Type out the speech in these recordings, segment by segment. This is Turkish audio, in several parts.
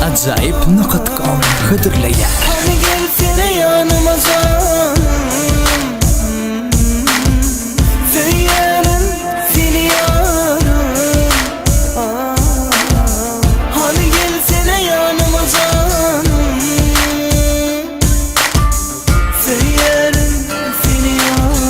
Acayip.com Hıdırla yer. Hadi gelsene yanıma canım, söylerim seni yarım. Hadi gelsene yanıma canım, söylerim seni yarım.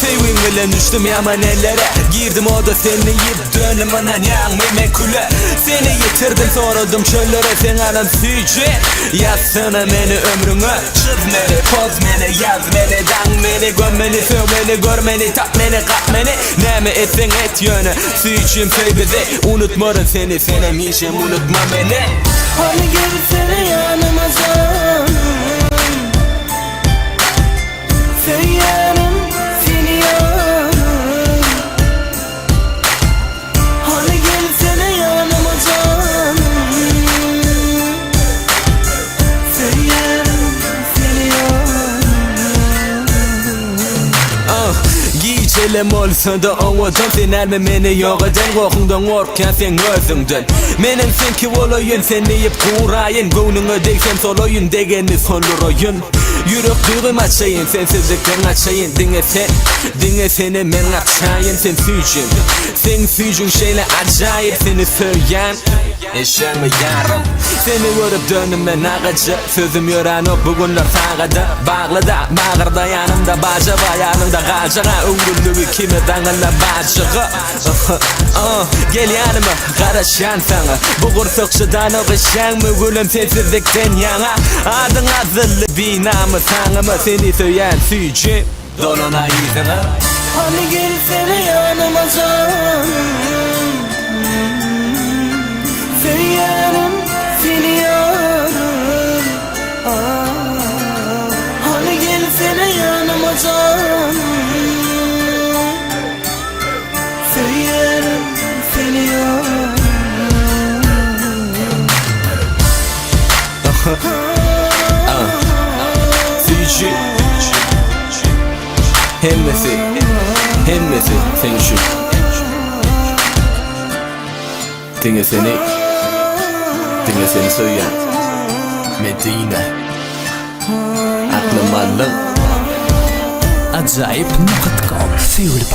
Sevimle düştüm yaman ellere, girdim o da seni yiyip dönüm anan yanmime kule. Seni yitirdim soruldum çöllere, sen anam süyce. Yazsana beni ömrüne, çiz beni, poz beni, yaz beni, dan beni, göm beni, söv beni, gör beni, tak beni, kalk beni. Ne mi etsen et yönü, süyçüm söy bizi. Unutmadım seni, senem işim unutma beni. Hadi gelsene yanıma canım, söylerim seni yarım. Hadi gelsene yanıma canım, söylerim seni yarım. Giyçelim olsa da ovadan, sen elme beni yok eden, korkundan korkan sen özünden. Menem sen ki olayın, sen deyip kurayın, gönlüne değsem soloyun, degeni solur oyun. Yürek duyğum açayın, sensizlikten açayın. Dinle seni men açayın, sen süycün. Sen süycün şeyle acayip, seni söyleyen eşerme yarım. Seni görüp döndüm ben ağacı, sözüm yoran ok bugünler sağadı. Bağlıda, bağırda yanımda baca var, yanımda kaçağa. Ömrülüğü kimi dağınla bacığı. Gel yanıma, karışan sana. Bu kurtukçudan okuşan mı gülüm sensizlikten yana. Adın azıllı binamı sanımı, seni söyleyen süycü dolunay yüzüne. Hadi gelsene yanıma canım, söylerim seni yarım. Hadi gelsene yanıma canım, söylerim seni yarım. Süycü hemmesi sen şu. Dinle seni söyleyen Medine. Aklım alın. Acayip.com Sivri